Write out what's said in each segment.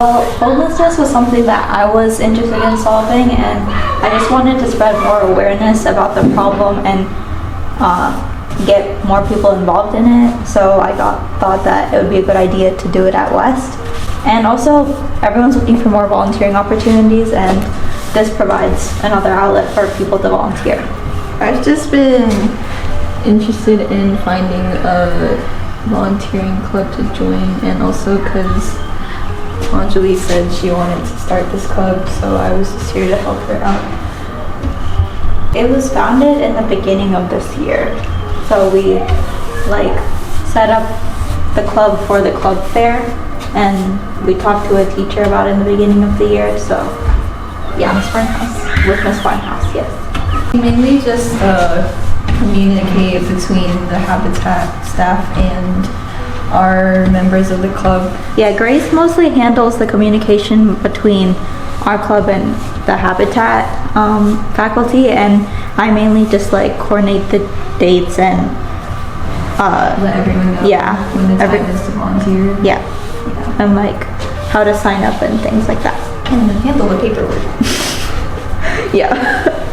Well, homelessness was something that I was interested in solving, and I just wanted to spread more awareness about the problem and get more people involved in it. So I thought that it would be a good idea to do it at West. And also, everyone's looking for more volunteering opportunities, and this provides another outlet for people to volunteer. I've just been interested in finding a volunteering club to join, and also because Anjali said she wanted to start this club, so I was just here to help her out. It was founded in the beginning of this year, so we set up the club for the club fair, and we talked to a teacher about it in the beginning of the year. So yeah, Miss Barnhouse. With Miss Barnhouse, yes. We mainly just communicate between the Habitat staff and our members of the club. Yeah, Grace mostly handles the communication between our club and the Habitat faculty, and I mainly just coordinate the dates and let everyone know when the time is to volunteer. Yeah, and how to sign up and things like that. And handle the paperwork. Yeah.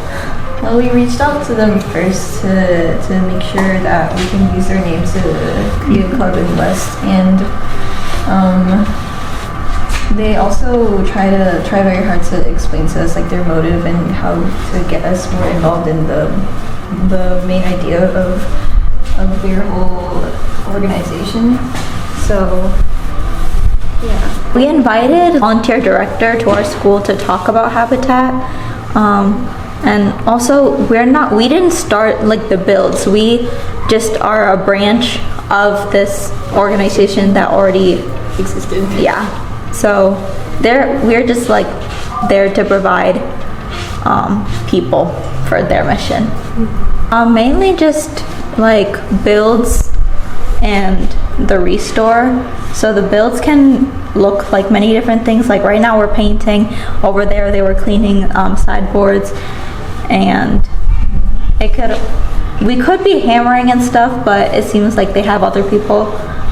Well, we reached out to them first to make sure that we can use their names to create a club in West, and they also try very hard to explain to us their motive and how to get us more involved in the main idea of their whole organization. So yeah, we invited a volunteer director to our school to talk about Habitat. And also, we didn't start the builds. We just are a branch of this organization that already existed. Yeah. So we're just there to provide people for their mission. Mainly just builds and the restore. So the builds can look like many different things. Right now we're painting. Over there they were cleaning sideboards, and we could be hammering and stuff, but it seems like they have other people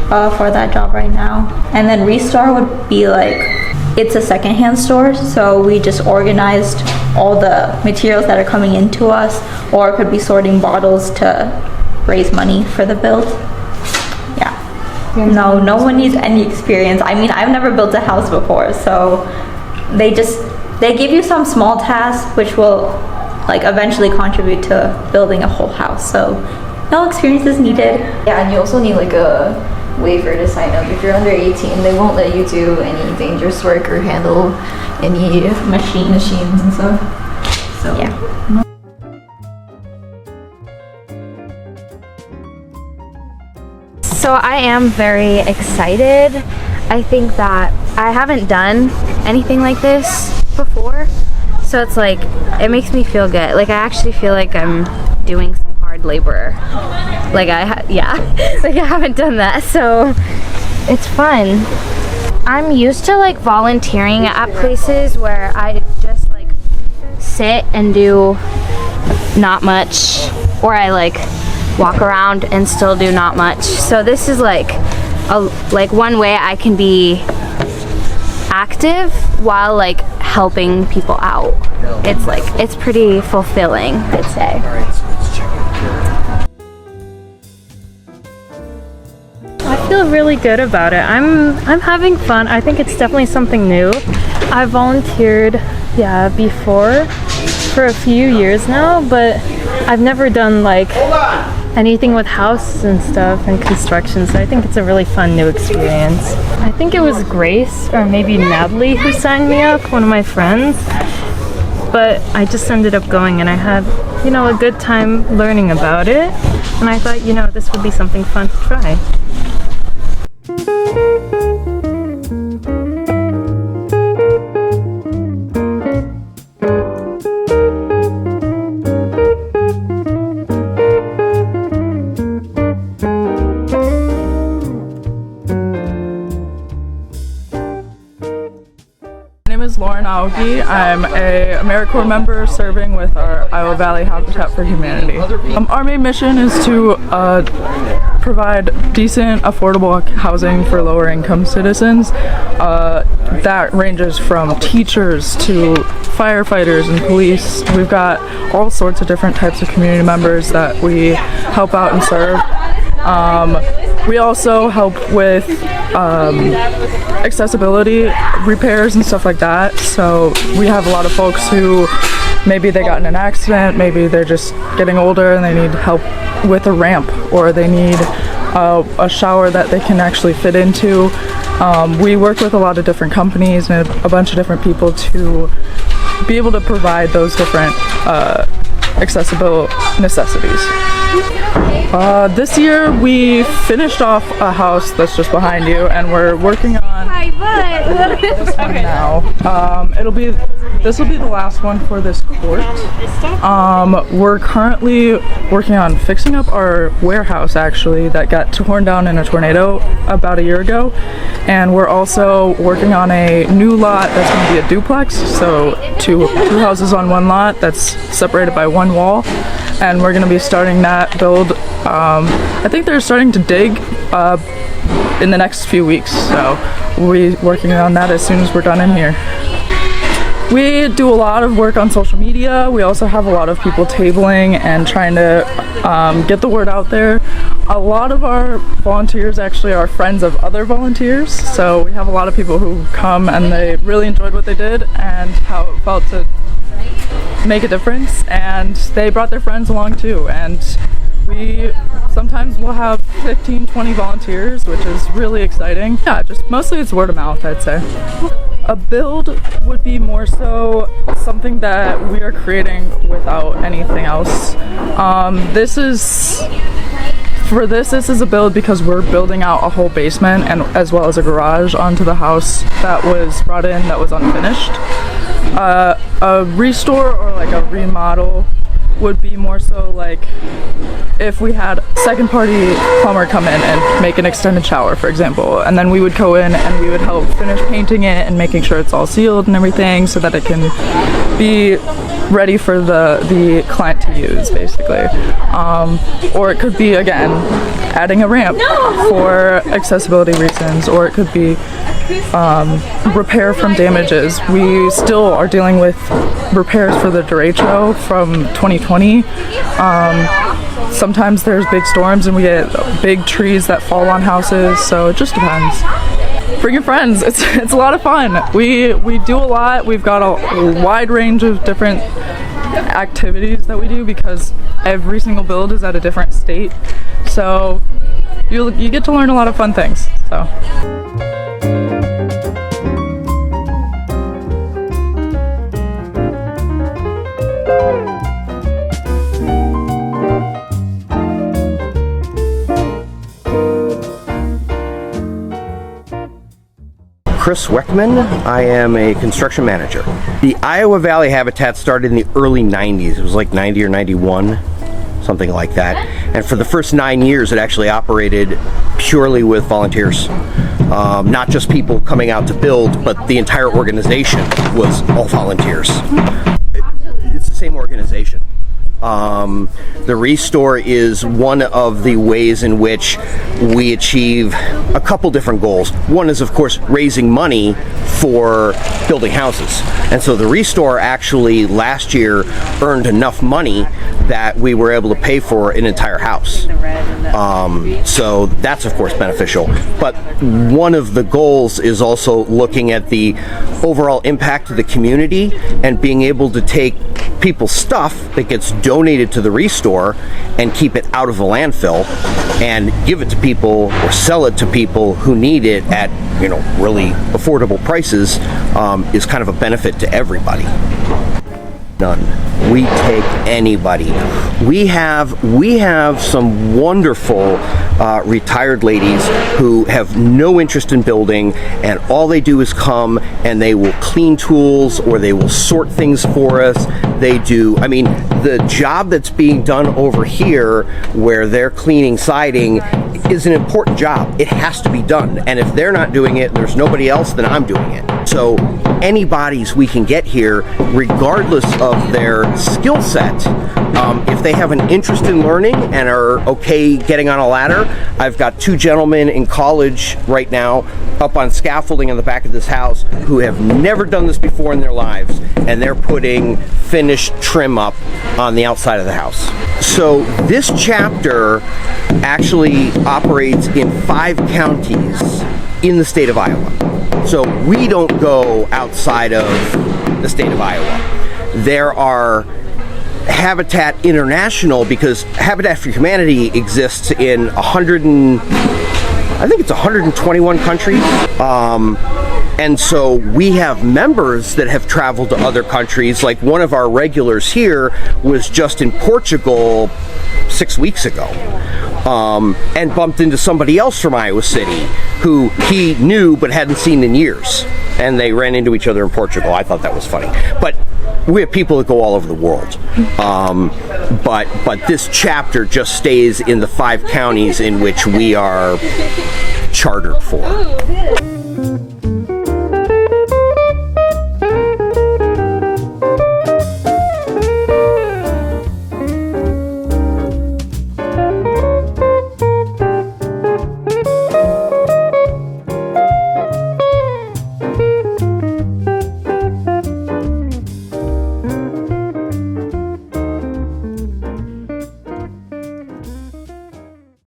for that job right now. And then restore would be it's a secondhand store, so we just organized all the materials that are coming into us, or it could be sorting bottles to raise money for the build. No one needs any experience. I mean, I've never built a house before, so they give you some small tasks which will eventually contribute to building a whole house. So no experience is needed. Yeah, and you also need a waiver to sign up. If you're under 18, they won't let you do any dangerous work or handle any machines and stuff. So yeah. So I am very excited. I think that I haven't done anything like this before, so it's it makes me feel good. I actually feel like I'm doing some hard labor. I haven't done that, so it's fun. I'm used to volunteering at places where I just sit and do not much, or I walk around and still do not much. So this is one way I can be active while helping people out. It's pretty fulfilling, I'd say. I feel really good about it. I'm having fun. I think it's definitely something new. I volunteered before for a few years now, but I've never done anything with houses and stuff and construction, so I think it's a really fun new experience. I think it was Grace or maybe Natalie who signed me up, one of my friends, but I just ended up going, and I had a good time learning about it, and I thought this would be something fun to try. I'm a AmeriCorps member serving with our Iowa Valley Habitat for Humanity. Our main mission is to provide decent, affordable housing for lower income citizens. that ranges from teachers to firefighters and police. We've got all sorts of different types of community members that we help out and serve. We also help with accessibility repairs and stuff like that. So we have a lot of folks who maybe they got in an accident, maybe they're just getting older and they need help with a ramp, or they need a shower that they can actually fit into. We work with a lot of different companies and a bunch of different people to be able to provide those different accessible necessities. This year we finished off a house that's just behind you, and we're working on this one now. This will be the last one for this court. We're currently working on fixing up our warehouse, actually, that got torn down in a tornado about a year ago, and we're also working on a new lot that's going to be a duplex, so two houses on one lot that's separated by one wall. And we're going to be starting that build. I think they're starting to dig in the next few weeks, so we'll be working on that as soon as we're done in here. We do a lot of work on social media. We also have a lot of people tabling and trying to get the word out there. A lot of our volunteers actually are friends of other volunteers, so we have a lot of people who come and they really enjoyed what they did and how it felt to make a difference, and they brought their friends along too, and we sometimes will have 15-20 volunteers, which is really exciting. Yeah, just mostly it's word of mouth, I'd say. A build would be more so something that we are creating without anything else. This is a build because we're building out a whole basement and as well as a garage onto the house that was brought in that was unfinished. A restore or like a remodel would be more so like if we had second party plumber come in and make an extended shower, for example, and then we would go in and we would help finish painting it and making sure it's all sealed and everything so that it can be ready for the client to use, basically. Or it could be, again, adding a ramp for accessibility reasons, or it could be repair from damages. We still are dealing with repairs for the derecho from 2020. Sometimes there's big storms and we get big trees that fall on houses, so it just depends. Bring your friends. It's a lot of fun. We do a lot. We've got a wide range of different activities that we do because every single build is at a different state. So you get to learn a lot of fun things. So. Chris Weckman. I am a construction manager. The Iowa Valley Habitat started in the early 90s. It was like 90 or 91, something like that. And for the first 9 years, it actually operated purely with volunteers. Not just people coming out to build, but the entire organization was all volunteers. It's the same organization. The Restore is one of the ways in which we achieve a couple different goals. One is, of course, raising money for building houses. And so the Restore actually last year earned enough money that we were able to pay for an entire house. So that's, of course, beneficial. But one of the goals is also looking at the overall impact to the community and being able to take people's stuff that gets donated to the Restore and keep it out of the landfill and give it to people or sell it to people who need it at, really affordable prices, is kind of a benefit to everybody. None. We take anybody. We have some wonderful retired ladies who have no interest in building, and all they do is come and they will clean tools or they will sort things for us. The job that's being done over here where they're cleaning siding is an important job. It has to be done. And if they're not doing it, there's nobody else, then I'm doing it. So any bodies we can get here, regardless of of their skill set. If they have an interest in learning and are okay getting on a ladder, I've got 2 gentlemen in college right now up on scaffolding on the back of this house who have never done this before in their lives, and they're putting finished trim up on the outside of the house. So this chapter actually operates in 5 counties in the state of Iowa. So we don't go outside of the state of Iowa. There are Habitat International, because Habitat for Humanity exists in 121 countries. And so we have members that have traveled to other countries. Like one of our regulars here was just in Portugal 6 weeks ago. And bumped into somebody else from Iowa City who he knew but hadn't seen in years. And they ran into each other in Portugal. I thought that was funny. But we have people that go all over the world. But this chapter just stays in the 5 counties in which we are chartered for.